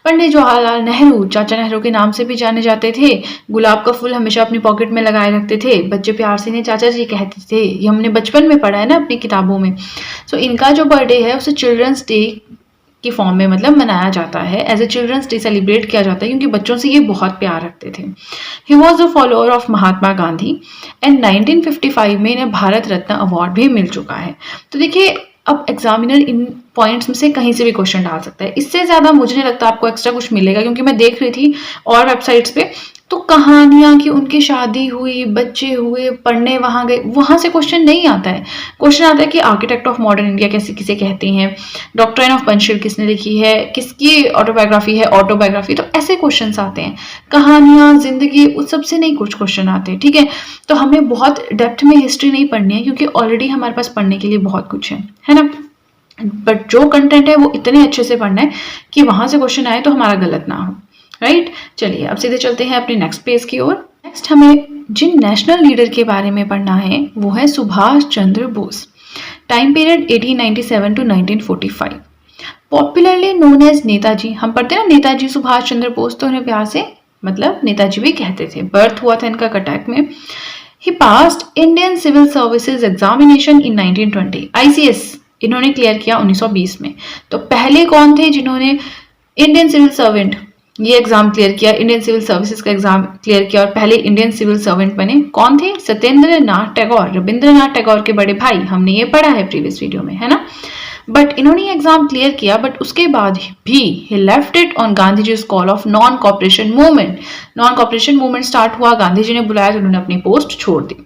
Pandit Jawaharlal Nehru, Chacha Nehru के नाम से भी जाने जाते थे। गुलाब का फूल हमेशा अपनी पॉकेट में लगाए रखते थे, बच्चे प्यार से इन्हें चाचा जी कहते थे, ये हमने बचपन में पढ़ा है ना अपनी किताबों में। सो इनका जो बर्थडे है उसे चिल्ड्रंस डे की फॉर्म में मतलब मनाया जाता है, as a children's day celebrate किया जाता है, क्योंकि बच्चों से ये बहुत प्यार रखते थे। ही was a follower of Mahatma Gandhi and 1955 में इन्हें भारत रत्न अवार्ड भी मिल चुका है। तो देखिए अब एग्जामिनर इन पॉइंट्स में से कहीं से भी क्वेश्चन डाल सकता है, इससे ज़्यादा मुझे नहीं लगता आपको एक्स्ट्रा कुछ मिलेगा, क्योंकि मैं देख रही थी और वेबसाइट्स पे तो कहानियाँ कि उनकी शादी हुई, बच्चे हुए, पढ़ने वहाँ गए, वहाँ से क्वेश्चन नहीं आता है। क्वेश्चन आता है कि आर्किटेक्ट ऑफ मॉडर्न इंडिया कैसे किसे कहते हैं, डॉक्ट्राइन ऑफ पंचशील किसने लिखी है, किसकी ऑटोबायोग्राफी है, ऑटोबायोग्राफी, तो ऐसे क्वेश्चन आते हैं। कहानियाँ, जिंदगी, उस सबसे नहीं कुछ क्वेश्चन आते, ठीक है। तो हमें बहुत डेप्थ में हिस्ट्री नहीं पढ़नी है, क्योंकि ऑलरेडी हमारे पास पढ़ने के लिए बहुत कुछ है ना। बट जो कंटेंट है वो इतने अच्छे से पढ़ना है कि वहां से क्वेश्चन आए तो हमारा गलत ना हो, राइट। चलिए अब सीधे चलते हैं अपने नेक्स्ट पेज की ओर। नेक्स्ट हमें जिन नेशनल लीडर के बारे में पढ़ना है वो है Subhash Chandra Bose. Time period 1897 to 1945, popularly known as Netaji. हम पढ़ते हैं ना नेताजी सुभाष चंद्र बोस, तो उन्हें प्यार से मतलब नेताजी भी कहते थे। बर्थ हुआ था इनका कटक में। He passed Indian civil services examination in 1920, ICS इन्होंने क्लियर किया 1920 में। तो पहले कौन थे जिन्होंने इंडियन सिविल सर्वेंट ये एग्जाम क्लियर किया, इंडियन सिविल सर्विसेज का एग्जाम क्लियर किया और पहले इंडियन सिविल सर्वेंट बने? कौन थे? सत्येंद्र नाथ टैगोर, रविंद्रनाथ टैगोर के बड़े भाई। हमने ये पढ़ा है प्रीवियस वीडियो में, है ना। बट इन्होंने ये एग्जाम क्लियर किया, बट उसके बाद भी he left it on Gandhi ji call of non cooperation movement. Non cooperation movement start हुआ, गांधी जी ने बुलाया तो उन्होंने अपनी पोस्ट छोड़ दी।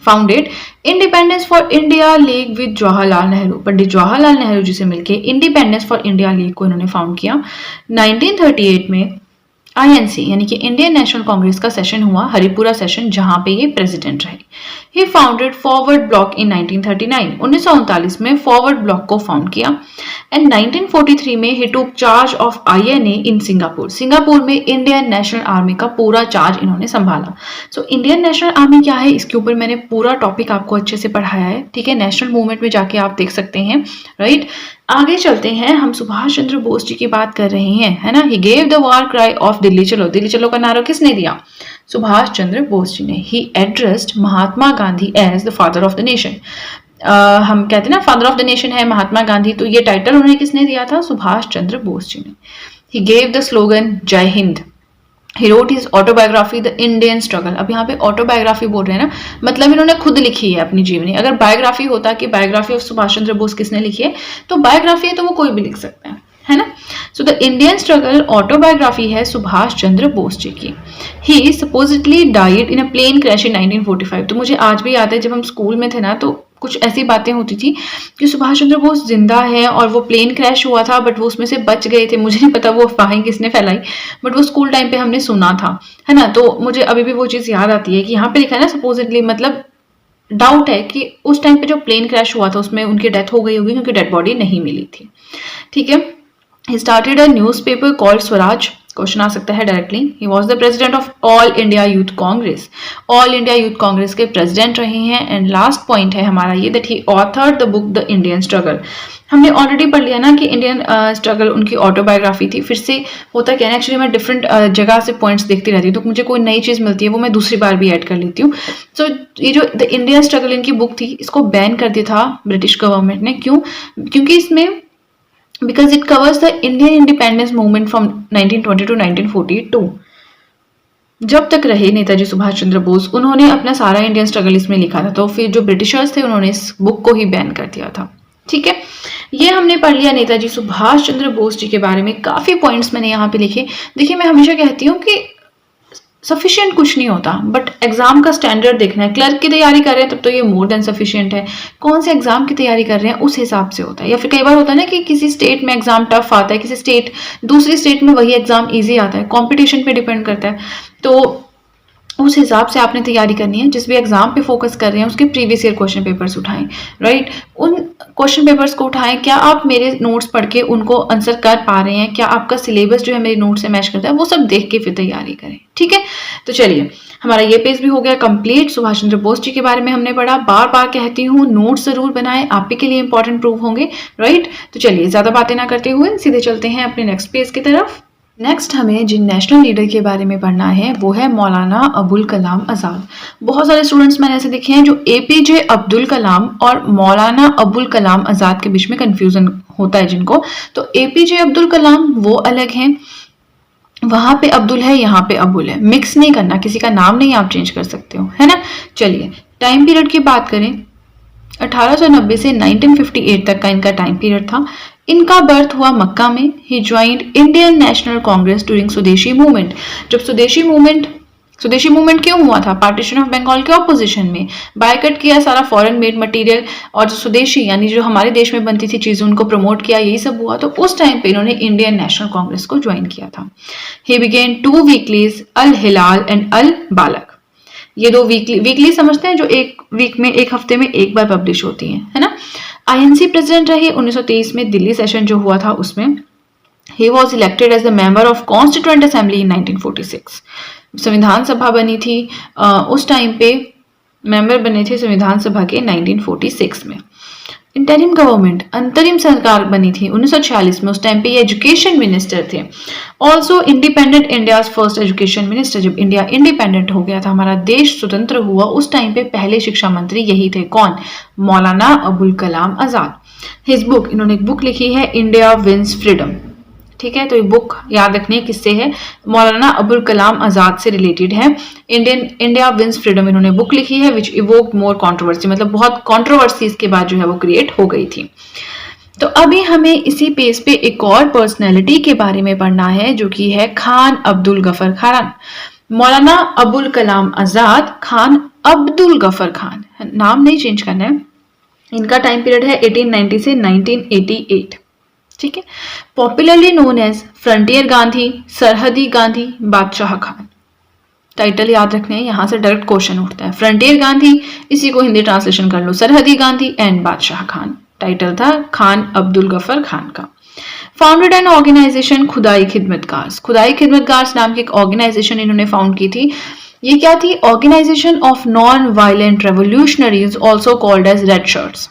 Founded independence for India league with Jawaharlal Nehru, Pandit Jawaharlal Nehru ji से मिलकर इंडिपेंडेंस फॉर इंडिया लीग को इन्होंने फाउंड किया। 1938 में INC यानी कि इंडियन नेशनल कांग्रेस का सेशन हुआ, हरिपुरा सेशन, जहां पे ये प्रेसिडेंट रहे। He founded forward bloc in 1939, 1939 में फॉरवर्ड ब्लॉक को फाउंड किया। एंड 1943 में he took charge of INA in Singapore, Singapore में इंडियन नेशनल आर्मी का पूरा चार्ज इन्होंने संभाला। सो इंडियन नेशनल आर्मी क्या है, इसके ऊपर मैंने पूरा टॉपिक आपको अच्छे से पढ़ाया है, ठीक है। नेशनल मूवमेंट में जाके आप देख सकते हैं, राइट। आगे चलते हैं, हम सुभाष चंद्र बोस जी की बात कर रहे हैं, है ना। He gave the war cry of Delhi चलो, दिल्ली चलो का नारा किसने दिया? सुभाष चंद्र बोस जी ने। He addressed Mahatma Gandhi as the father of the nation. हम कहते हैं ना फादर ऑफ द नेशन है महात्मा गांधी, तो ये टाइटल उन्हें किसने दिया था? सुभाष चंद्र बोस जी ने। ही गेव द स्लोगन जय Hind. He wrote his autobiography The Indian Struggle। अब यहाँ पे ऑटोबायोग्राफी बोल रहे हैं ना, मतलब इन्होंने खुद लिखी है अपनी जीवनी। अगर बायोग्राफी होता कि बायोग्राफी ऑफ सुभाष चंद्र बोस किसने लिखी है, तो बायोग्राफी है तो वो कोई भी लिख सकता है ना। So the Indian struggle autobiography है सुभाष चंद्र बोस जी की। He supposedly died in a plane crash in 1945। तो मुझे आज भी याद है जब हम स्कूल में थे ना, तो कुछ ऐसी बातें होती थी कि सुभाष चंद्र बोस जिंदा है और वो प्लेन क्रैश हुआ था, बट वो उसमें से बच गए थे। मुझे नहीं पता वो अफवाहें किसने फैलाई, बट वो स्कूल टाइम पे हमने सुना था, है ना। तो मुझे अभी भी वो चीज़ याद आती है कि यहाँ पे लिखा है ना सपोजिटली, मतलब डाउट है कि उस टाइम पे जो प्लेन क्रैश हुआ था उसमें उनकी डेथ हो गई होगी, क्योंकि डेड बॉडी नहीं मिली थी, ठीक है। He started a newspaper called Swaraj. Question आ सकता है directly. He was the president of all India youth Congress, all India youth Congress के प्रेसिडेंट रहे हैं। एंड लास्ट पॉइंट है हमारा ये, that he authored the book the Indian struggle. हमने ऑलरेडी पढ़ लिया ना कि इंडियन स्ट्रगल उनकी ऑटोबायोग्राफी थी। फिर से होता क्या है, एक्चुअली मैं डिफरेंट जगह से पॉइंट्स देखती रहती हूँ, तो मुझे कोई नई चीज़ मिलती है वो मैं दूसरी बार भी ऐड कर लेती हूँ। सो ये जो द इंडियन स्ट्रगल इनकी बुक थी, इसको बैन कर दिया था ब्रिटिश गवर्नमेंट ने। क्यों? क्योंकि इसमें because it covers the Indian independence movement from 1920 to 1942। जब तक रहे नेताजी सुभाष चंद्र बोस, उन्होंने अपना सारा इंडियन स्ट्रगल इसमें लिखा था। तो फिर जो ब्रिटिशर्स थे उन्होंने इस बुक को ही बैन कर दिया था, ठीक है। ये हमने पढ़ लिया नेताजी सुभाष चंद्र बोस जी के बारे में। काफी पॉइंट्स मैंने यहाँ पे लिखे। देखिए मैं हमेशा कहती हूँ कि सफिशिएंट कुछ नहीं होता, बट एग्जाम का स्टैंडर्ड देखना है। क्लर्क की तैयारी कर रहे हैं तब तो ये मोर देन सफिशिएंट है। कौन से एग्जाम की तैयारी कर रहे हैं उस हिसाब से होता है। या फिर कई बार होता है ना कि किसी स्टेट में एग्जाम टफ आता है, किसी स्टेट दूसरी स्टेट में वही एग्जाम इजी आता है, कॉम्पिटिशन पे डिपेंड करता है। तो उस हिसाब से आपने तैयारी करनी है। जिस भी एग्जाम पे फोकस कर रहे हैं उसके प्रीवियस ईयर क्वेश्चन पेपर्स उठाएं, राइट। उन क्वेश्चन पेपर्स को उठाएं, क्या आप मेरे नोट्स पढ़ के उनको आंसर कर पा रहे हैं, क्या आपका सिलेबस जो है मेरे नोट से मैच करता है, वो सब देख के फिर तैयारी करें, ठीक है। तो चलिए, हमारा ये पेज भी हो गया कंप्लीट। सुभाष चंद्र बोस जी के बारे में हमने पढ़ा। बार बार कहती हूँ, नोट्स जरूर बनाएं, आप ही के लिए इंपॉर्टेंट प्रूव होंगे, राइट। तो चलिए, ज्यादा बातें ना करते हुए सीधे चलते हैं अपने नेक्स्ट पेज की तरफ। नेक्स्ट हमें जिन नेशनल लीडर के बारे में पढ़ना है वो है मौलाना अबुल कलाम आज़ाद। बहुत सारे स्टूडेंट्स मैंने ऐसे देखे हैं जो एपीजे अब्दुल कलाम और मौलाना अबुल कलाम आज़ाद के बीच में कंफ्यूजन होता है जिनको। तो एपीजे अब्दुल कलाम वो अलग हैं, वहां पे अब्दुल है, यहाँ पे अबुल है, मिक्स नहीं करना, किसी का नाम नहीं आप चेंज कर सकते हो, है ना। चलिए, टाइम पीरियड की बात करें, 1890 से 1958 तक का इनका टाइम पीरियड था। इनका बर्थ हुआ मक्का में। He joined Indian national Congress during स्वदेशी मूवमेंट। जब स्वदेशी मूवमेंट क्यों हुआ था? पार्टीशन ऑफ बंगाल के ऑपोजिशन में। बायकट किया सारा फॉरेन मेड मटेरियल, और जो स्वदेशी यानी जो हमारे देश में बनती थी चीजें उनको प्रमोट किया, यही सब हुआ। तो उस टाइम पे इन्होंने इंडियन नेशनल कांग्रेस को ज्वाइन किया था। He began 2 weeklies, Al Hilal and Al Balagh. ये 2 वीकली समझते हैं, जो एक वीक में, एक हफ्ते में एक बार पब्लिश होती है ना। आईएनसी प्रेसिडेंट रहे 1923 में, दिल्ली सेशन जो हुआ था उसमें। He was elected as the member of constituent assembly in 1946। संविधान सभा बनी थी उस टाइम पे, मेंबर बने थे संविधान सभा के 1946 में। इंटरिम गवर्नमेंट, अंतरिम सरकार बनी थी 1946 में, उस टाइम पे ये एजुकेशन मिनिस्टर थे। Also independent India's first education minister. जब इंडिया इंडिपेंडेंट हो गया था, हमारा देश स्वतंत्र हुआ, उस टाइम पे पहले शिक्षा मंत्री यही थे। कौन? मौलाना अबुल कलाम आजाद। हिज बुक, इन्होंने एक बुक लिखी है, इंडिया विंस फ्रीडम, ठीक है। तो ये बुक याद रखनी है किससे है, मौलाना अबुल कलाम आजाद से रिलेटेड है। इंडिया विंस फ्रीडम इन्होंने बुक लिखी है, विच इवोक मोर कंट्रोवर्सी, मतलब बहुत कंट्रोवर्सी इसके बाद जो है वो क्रिएट हो गई थी। तो अभी हमें इसी पेज पे एक और पर्सनैलिटी के बारे में पढ़ना है, जो कि है खान अब्दुल गफर खान। मौलाना अबुल कलाम आजाद, खान अब्दुल गफर खान, नाम नहीं चेंज करना है। इनका टाइम पीरियड है 1890 से 1988, ठीक है। Popularly known as frontier Gandhi, Sarhadi Gandhi, बादशाह खान। टाइटल याद रखने हैं, यहां से डायरेक्ट क्वेश्चन उठता है। फ्रंटियर गांधी, इसी को हिंदी ट्रांसलेशन कर लो, सरहदी गांधी एंड बादशाह खान। टाइटल था खान अब्दुल गफर खान का। फाउंडेड एन ऑर्गेनाइजेशन खुदाई खिदमतगार। खुदाई खिदमतगार नाम की एक ऑर्गेनाइजेशन इन्होंने फाउंड की थी। ये क्या थी? Organisation of non violent revolutionaries, also called as red shirts.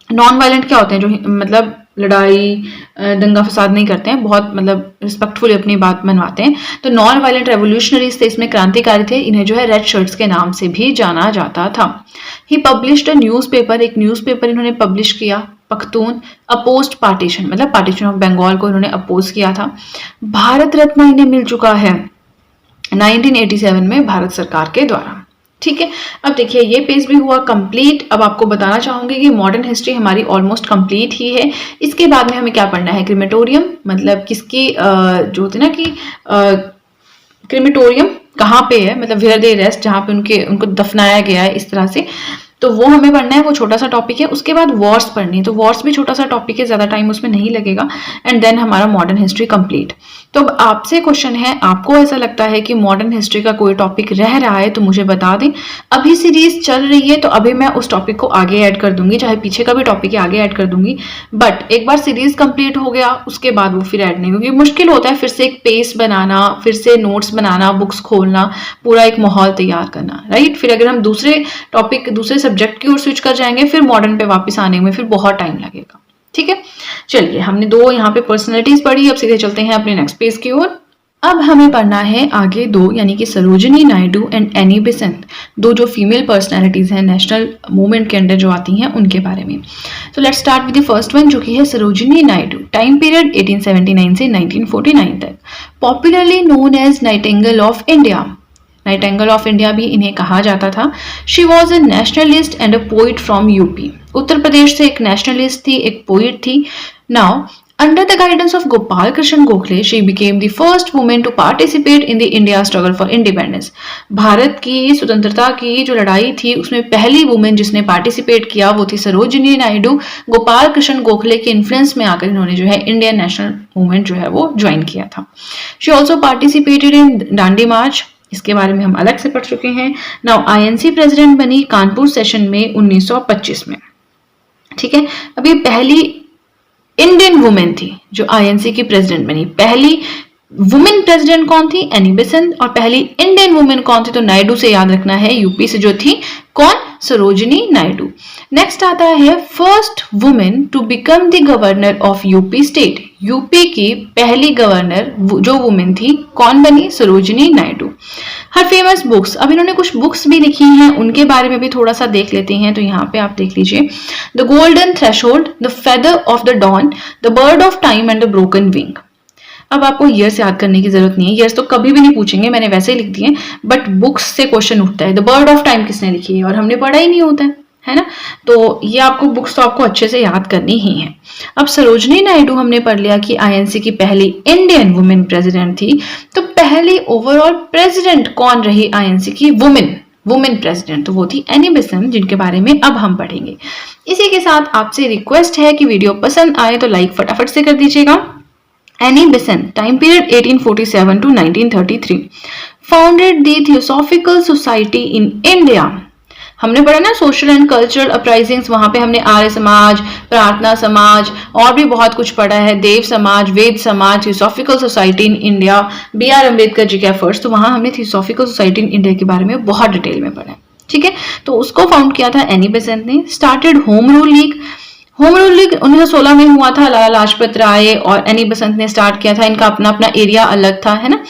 Non violent क्या होते हैं? जो मतलब लड़ाई दंगा फसाद नहीं करते हैं, बहुत मतलब रिस्पेक्टफुली अपनी बात मनवाते हैं। तो नॉन वायलेंट रेवोल्यूशनरीज थे, इसमें क्रांतिकारी थे। इन्हें जो है रेड शर्ट्स के नाम से भी जाना जाता था। ही पब्लिश्ड अ न्यूज़पेपर, एक न्यूज़पेपर इन्होंने पब्लिश किया, पख्तून। अपोज्ड पार्टीशन, मतलब पार्टीशन ऑफ बंगाल को इन्होंने अपोज किया था। भारत रत्न इन्हें मिल चुका है 1987 में भारत सरकार के द्वारा, ठीक है। अब देखिए, ये पेज भी हुआ कंप्लीट। अब आपको बताना चाहूंगी कि मॉडर्न हिस्ट्री हमारी ऑलमोस्ट कंप्लीट ही है। इसके बाद में हमें क्या पढ़ना है? क्रिमेटोरियम, मतलब किसकी जो होती है ना कि क्रिमेटोरियम कहाँ पे है, मतलब वेयर दे रेस्ट, जहाँ पे उनको दफनाया गया है, इस तरह से। तो वो हमें पढ़ना है, वो छोटा सा टॉपिक है। उसके बाद वॉर्स पढ़नी है, तो वॉर्स भी छोटा सा टॉपिक है, ज्यादा टाइम उसमें नहीं लगेगा। एंड देन हमारा मॉडर्न हिस्ट्री कंप्लीट। तो अब आपसे क्वेश्चन है, आपको ऐसा लगता है कि मॉडर्न हिस्ट्री का कोई टॉपिक रह रहा है तो मुझे बता दें। अभी सीरीज चल रही है तो अभी मैं उस टॉपिक को आगे ऐड कर दूंगी, चाहे पीछे का भी टॉपिक है आगे ऐड कर दूंगी। बट एक बार सीरीज कंप्लीट हो गया उसके बाद वो फिर ऐड नहीं होगी। मुश्किल होता है फिर से एक पेज बनाना, फिर से नोट्स बनाना, बुक्स खोलना, पूरा एक माहौल तैयार करना, राइट। फिर अगर हम दूसरे टॉपिक, दूसरे सब्जेक्ट की ओर स्विच कर जाएंगे, फिर मॉडर्न पे वापस आने में फिर बहुत टाइम लगेगा, ठीक है। चलिए, हमने 2 यहाँ पे पर्सनैलिटीज पढ़ी। अब सीधे चलते हैं अपने नेक्स्ट पेज की ओर। अब हमें पढ़ना है आगे 2, यानी कि Sarojini Naidu and Annie Besant, 2 जो फीमेल पर्सनैलिटीज हैं नेशनल मूवमेंट के अंदर जो आती हैं, उनके बारे में। तो let's start with the first one, जो कि है सरोजिनी नायडू। टाइम पीरियड 1879 से 1949 तक। Popularly known as nightingale of India, nightingale of India भी इन्हें कहा जाता था। She was a nationalist and a poet from UP. Uttar Pradesh से एक नेशनलिस्ट थी, एक पोइट थी। Now under the guidance of Gopal Krishna Gokhale, she became the first women to participate in the India struggle for independence. Bharat की स्वतंत्रता की जो लड़ाई थी उसमें पहली वुमेन जिसने पार्टिसिपेट किया वो थी सरोजिनी नायडू। गोपाल कृष्ण गोखले के इन्फ्लुएंस में आकर इन्होंने जो है इंडियन नेशनल मूवमेंट जो है वो ज्वाइन किया था। She also participated in Dandi march इसके बारे में हम अलग से पढ़ चुके हैं। नाउ आईएनसी प्रेसिडेंट बनी कानपुर सेशन में 1925 में। ठीक है, अभी पहली इंडियन वुमेन थी जो आईएनसी की प्रेसिडेंट बनी। पहली वुमेन प्रेसिडेंट कौन थी? Annie Besant. और पहली इंडियन वुमेन कौन थी? तो नायडू से याद रखना है, यूपी से जो थी। कौन? सरोजिनी नायडू। नेक्स्ट आता है first women to become the governor of UP state. UP की पहली गवर्नर जो वुमेन थी कौन बनी? Sarojini Naidu. Her famous books, अब इन्होंने कुछ बुक्स भी लिखी हैं, उनके बारे में भी थोड़ा सा देख लेते हैं। तो यहाँ पे आप देख लीजिए, the golden threshold, the feather of the dawn, the bird of time and the broken wing. अब आपको ईयर्स याद करने की जरूरत नहीं है, ईयर्स तो कभी भी नहीं पूछेंगे, मैंने वैसे ही लिख दिए, बट बुक्स से क्वेश्चन उठता है। द बर्ड ऑफ टाइम किसने लिखी है? और हमने पढ़ा ही नहीं होता है ना, तो ये आपको बुक्स तो आपको अच्छे से याद करनी ही है। अब सरोजिनी नायडू हमने पढ़ लिया कि आईएनसी की पहली इंडियन वुमेन प्रेसिडेंट थी। तो पहली ओवरऑल प्रेसिडेंट कौन रही आईएनसी की? वुमेन प्रेसिडेंट, तो वो थी एनी बेसेंट, जिनके बारे में अब हम पढ़ेंगे। इसी के साथ आपसे रिक्वेस्ट है कि वीडियो पसंद आए तो लाइक फटाफट से कर दीजिएगा। Annie Besant, time period 1847 to 1933, founded the theosophical society in India. हमने पढ़ा ना सोशल एंड कल्चरल अपराइजिंग्स, वहां पे हमने आर्य समाज, प्रार्थना समाज और भी बहुत कुछ पढ़ा है, देव Samaj, Ved Samaj, theosophical society in India, BR Ambedkar ji के एफर्ट्स। तो वहां हमने थियोसॉफिकल सोसाइटी इन इंडिया के बारे में बहुत डिटेल में पढ़ा है। ठीक है, तो उसको फाउंड किया था एनी बेसेंट ने। Started home rule league. Home rule league 1916 में हुआ था, लाला लाजपत राय और एनी बेसेंट ने स्टार्ट किया था। इनका अपना अपना एरिया अलग था, है ना।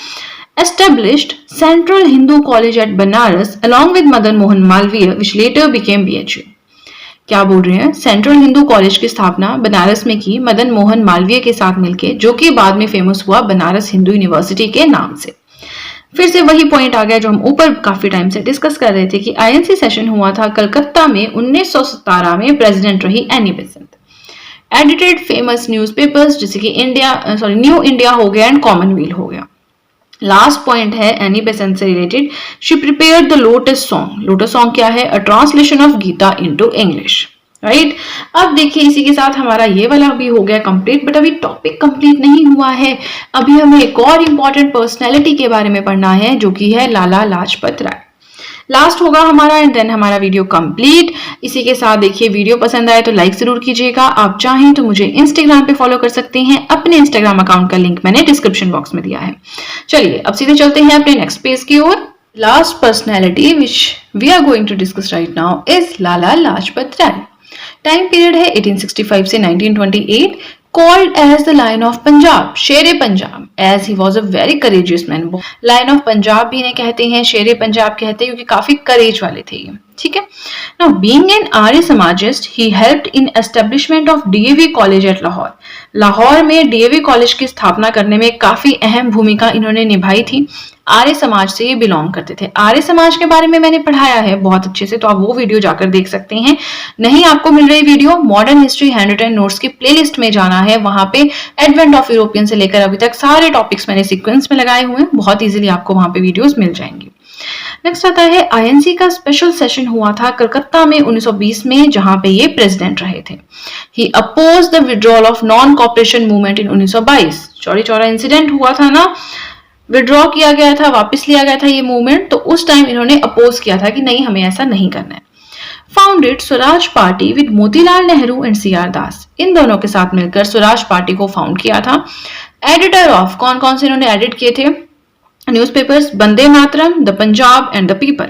Established Central Hindu College at Banaras along with Madan Mohan Malviya, which later became BHU. क्या बोल रहे हैं? सेंट्रल हिंदू कॉलेज की स्थापना बनारस में की मदन मोहन मालवीय के साथ मिलके, जो कि बाद में फेमस हुआ बनारस हिंदू यूनिवर्सिटी के नाम से। फिर से वही पॉइंट आ गया जो हम ऊपर काफी टाइम से डिस्कस कर रहे थे कि आईएनसी सेशन हुआ था कलकत्ता में 1917 में। प्रेसिडेंट रही Annie Besant. Edited famous newspapers जैसे कि न्यू इंडिया हो गया एंड कॉमनवेल हो गया। लास्ट पॉइंट है एनी बेसेंट से रिलेटेड, she prepared the lotus song. Lotus song क्या है? A translation of Gita into English, right. अब देखिए इसी के साथ हमारा ये वाला भी हो गया कंप्लीट, बट अभी टॉपिक कंप्लीट नहीं हुआ है। अभी हमें एक और इंपॉर्टेंट पर्सनैलिटी के बारे में पढ़ना है जो कि है लाला लाजपत राय। लास्ट होगा हमारा एंड देन हमारा वीडियो कंप्लीट। इसी के साथ देखिए वीडियो पसंद आए तो लाइक जरूर कीजिएगा। आप चाहें तो मुझे इंस्टाग्राम पे फॉलो कर सकते हैं, अपने इंस्टाग्राम अकाउंट का लिंक मैंने डिस्क्रिप्शन बॉक्स में दिया है। चलिए अब सीधे चलते हैं अपने नेक्स्ट पेज की ओर। Last personality which we are going to discuss right now is Lala Lajpat Rai. Time period है 1865 से 1928। Called as the Lion of Punjab, Shere Punjab, as he was a very courageous man. Lion of Punjab भी इन्हें कहते हैं, शेरे पंजाब कहते हैं क्योंकि काफी करेज वाले थे ये। ठीक है। Now being an Arya समाजिस्ट, he helped in establishment of DAV College at Lahore. Lahore में DAV कॉलेज की स्थापना करने में काफी अहम भूमिका इन्होंने निभाई थी। आर्य समाज से ये बिलोंग करते थे। आर्य समाज के बारे में मैंने पढ़ाया है बहुत अच्छे से, तो आप वो वीडियो जाकर देख सकते हैं। नहीं आपको मिल रही video, modern history handwritten notes की प्लेलिस्ट में जाना है, वहां पे एडवेंट ऑफ यूरोपियन से लेकर अभी तक सारे टॉपिक्स मैंने सीक्वेंस में लगाए हुए हैं, बहुत इजीली आपको वहां पे वीडियोस मिल जाएंगी। नेक्स्ट आता है आईएनसी का स्पेशल सेशन हुआ था कलकत्ता में 1920 में, जहां पे ये प्रेसिडेंट रहे थे। He opposed the withdrawal of non cooperation movement in 1922। Chauri Chaura incident हुआ था ना, विड्रॉ किया गया था, वापस लिया गया था ये मूवमेंट, तो उस टाइम इन्होंने अपोज किया था कि नहीं हमें ऐसा नहीं करना है। Founded Swaraj party with Motilal Nehru and CR दास। इन दोनों के साथ मिलकर स्वराज पार्टी को फाउंड किया था। एडिटर ऑफ कौन कौन से इन्होंने एडिट किए थे? Newspapers Vande Mataram, the Punjab and the people.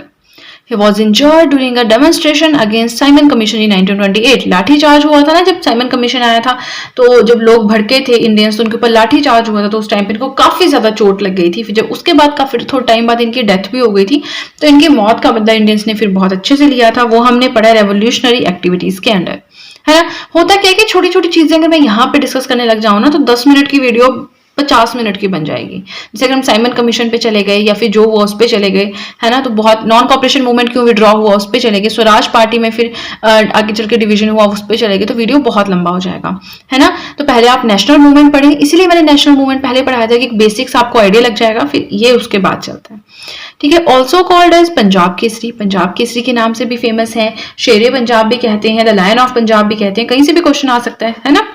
He was injured during a demonstration against Simon Commission in 1928. लाठी चार्ज हुआ था ना जब साइमन कमीशन आया था, तो जब लोग भड़के थे इंडियंस तो उनके ऊपर लाठी चार्ज हुआ था, तो उस टाइम पे इनको काफी ज्यादा चोट लग गई थी। फिर जब उसके बाद का फिर थोड़ा टाइम बाद इनकी डेथ भी हो गई थी, तो इनकी मौत का बदला इंडियंस ने फिर बहुत अच्छे से लिया था। वो हमने पढ़ा रेवोल्यूशनरी एक्टिविटीज के अंडर, है ना। होता क्या है कि छोटी छोटी चीजें अगर मैं यहाँ पे डिस्कस करने लग जाऊँ ना तो 10 मिनट की वीडियो 50 मिनट की बन जाएगी। जैसे अगर हम साइमन कमीशन पे चले गए या फिर जो हुआ उस पे चले गए, है ना, तो बहुत नॉन कॉपरेशन मूवमेंट क्यों विड्रॉ हुआ उस पे चले गए, स्वराज पार्टी में फिर आगे चल के डिवीजन हुआ उस पे चले गए, तो वीडियो बहुत लंबा हो जाएगा, है ना। तो पहले आप नेशनल मूवमेंट पढ़ें, इसीलिए मैंने नेशनल मूवमेंट पहले पढ़ाया था कि बेसिक्स आपको आइडिया लग जाएगा, फिर ये उसके बाद चलता है। ठीक है। Also called as Punjab Kesari, Punjab Kesari के नाम से भी फेमस है। शेरे पंजाब भी कहते हैं, द लायन ऑफ पंजाब भी कहते हैं, कहीं से भी क्वेश्चन आ सकता है ना।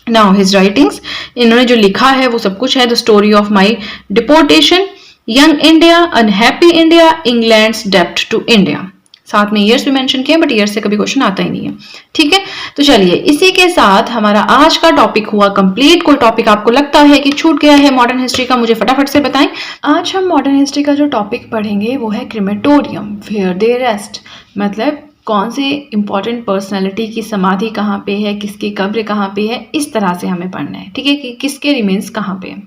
नाउ हिज राइटिंग्स, इन्होंने जो लिखा है वो सब कुछ है। The story of my deportation, young India, unhappy India, England's डेप्ट टू इंडिया। साथ में ईयर्स भी मेंशन किए, बट ईयर्स से कभी क्वेश्चन आता ही नहीं है। ठीक है, तो चलिए इसी के साथ हमारा आज का टॉपिक हुआ कंप्लीट। कोई टॉपिक आपको लगता है कि छूट गया है मॉडर्न हिस्ट्री का, मुझे फटाफट से बताएं। आज हम मॉडर्न हिस्ट्री का जो टॉपिक पढ़ेंगे वो है क्रिमेटोरियम, वेयर दे रेस्ट। मतलब कौन से इंपॉर्टेंट पर्सनालिटी की समाधि कहाँ पे है, किसकी कब्र कहाँ पे है, इस तरह से हमें पढ़ना है। ठीक है, कि किसके रिमेन्स कहाँ पे है।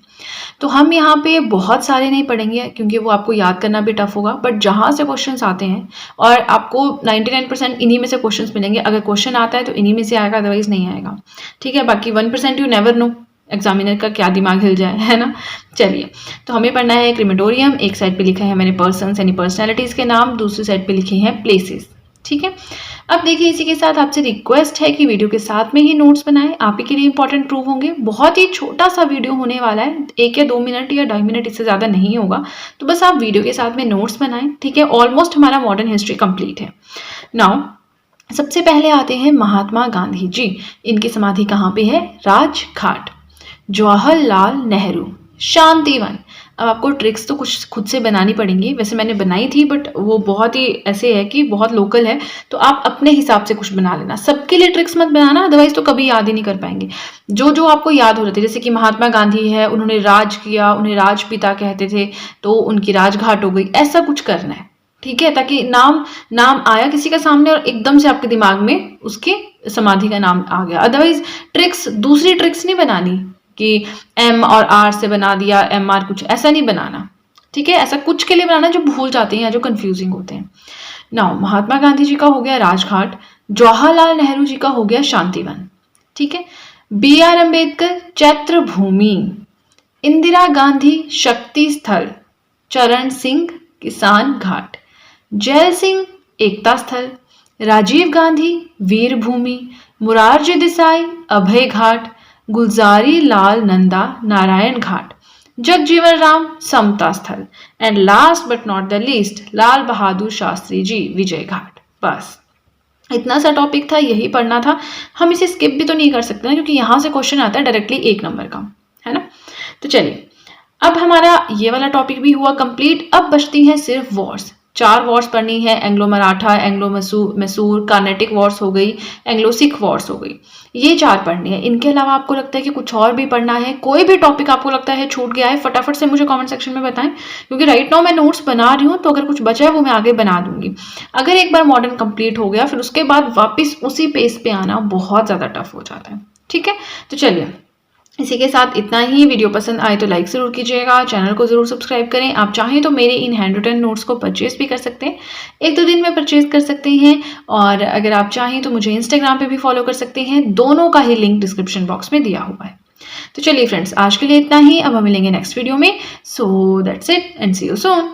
तो हम यहाँ पे बहुत सारे नहीं पढ़ेंगे क्योंकि वो आपको याद करना भी टफ होगा, बट जहाँ से क्वेश्चंस आते हैं और आपको 99% इन्हीं में से क्वेश्चंस मिलेंगे। अगर क्वेश्चन आता है तो इन्हीं में से आएगा, अदरवाइज नहीं आएगा। ठीक है, बाकी 1% यू नेवर नो एग्जामिनर का क्या दिमाग हिल जाए, है ना। चलिए, तो हमें पढ़ना है क्रिमेटोरियम। एक साइड पे लिखा है मैंने पर्सन्स यानी पर्सनैलिटीज के नाम, दूसरी साइड पे लिखे हैं प्लेसेस। ठीक है, अब देखिए इसी के साथ आपसे रिक्वेस्ट है कि वीडियो के साथ में ही नोट्स बनाएं, आप ही के लिए इंपॉर्टेंट प्रूव होंगे। बहुत ही छोटा सा वीडियो होने वाला है, 1 या 2 मिनट या 2.5 मिनट, इससे ज़्यादा नहीं होगा। तो बस आप वीडियो के साथ में नोट्स बनाएं। ठीक है, ऑलमोस्ट हमारा मॉडर्न हिस्ट्री कंप्लीट है। नाउ सबसे पहले आते हैं महात्मा गांधी जी। इनकी समाधि कहाँ पे है? राजघाट। जवाहरलाल नेहरू, शांतिवन। अब आपको ट्रिक्स तो कुछ खुद से बनानी पड़ेंगी, वैसे मैंने बनाई थी बट वो बहुत ही ऐसे है कि बहुत लोकल है, तो आप अपने हिसाब से कुछ बना लेना। सबके लिए ट्रिक्स मत बनाना, अदरवाइज तो कभी याद ही नहीं कर पाएंगे। जो जो आपको याद हो रहे थे, जैसे कि महात्मा गांधी है, उन्होंने राज किया, उन्हें राजपिता कहते थे, तो उनकी राजघाट हो गई, ऐसा कुछ करना है। ठीक है, ताकि नाम नाम आया किसी का सामने और एकदम से आपके दिमाग में उसकी समाधि का नाम आ गया। अदरवाइज ट्रिक्स, दूसरी ट्रिक्स नहीं बनानी कि एम और आर से बना दिया, एम आर कुछ ऐसा नहीं बनाना। ठीक है, ऐसा कुछ के लिए बनाना जो भूल जाते हैं या जो कंफ्यूजिंग होते हैं। नाउ महात्मा गांधी जी का हो गया राजघाट, जवाहरलाल नेहरू जी का हो गया शांतिवन। ठीक है, बी आर अम्बेडकर चैत्र भूमि, इंदिरा गांधी शक्ति स्थल, चरण सिंह किसान घाट, जय सिंह एकता स्थल, राजीव गांधी वीर भूमि, मुरारजी देसाई अभय घाट, गुलजारी लाल नंदा नारायण घाट, Jagjivan Ram Samta Sthal, and last but not the least Lal Bahadur Shastri ji Vijay Ghat. बस इतना सा टॉपिक था, यही पढ़ना था। हम इसे स्किप भी तो नहीं कर सकते ना, क्योंकि यहाँ से क्वेश्चन आता है डायरेक्टली 1 नंबर का, है ना। तो चलिए, अब हमारा ये वाला टॉपिक भी हुआ कंप्लीट। अब बचती हैं सिर्फ वॉर्स। 4 वॉर्स पढ़नी है, Anglo Maratha, Anglo Mysore, Carnatic Wars हो गई, एंग्लो सिख वॉर्स हो गई, ये 4 पढ़नी है। इनके अलावा आपको लगता है कि कुछ और भी पढ़ना है, कोई भी टॉपिक आपको लगता है छूट गया है, फटाफट से मुझे कमेंट सेक्शन में बताएं, क्योंकि राइट नाउ मैं नोट्स बना रही हूँ, तो अगर कुछ बचा है वो मैं आगे बना दूंगी। अगर एक बार मॉडर्न कंप्लीट हो गया, फिर उसके बाद वापस उसी पेस पे आना बहुत ज़्यादा टफ हो जाता है। ठीक है, तो चलिए इसी के साथ इतना ही। वीडियो पसंद आए तो लाइक ज़रूर कीजिएगा, चैनल को ज़रूर सब्सक्राइब करें। आप चाहें तो मेरे इन हैंड रिटन नोट्स को परचेज भी कर सकते हैं, 1-2 दिन में परचेज कर सकते हैं। और अगर आप चाहें तो मुझे इंस्टाग्राम पे भी फॉलो कर सकते हैं, दोनों का ही लिंक डिस्क्रिप्शन बॉक्स में दिया हुआ है। तो चलिए फ्रेंड्स, आज के लिए इतना ही। अब हम मिलेंगे नेक्स्ट वीडियो में। So that's it and see you soon.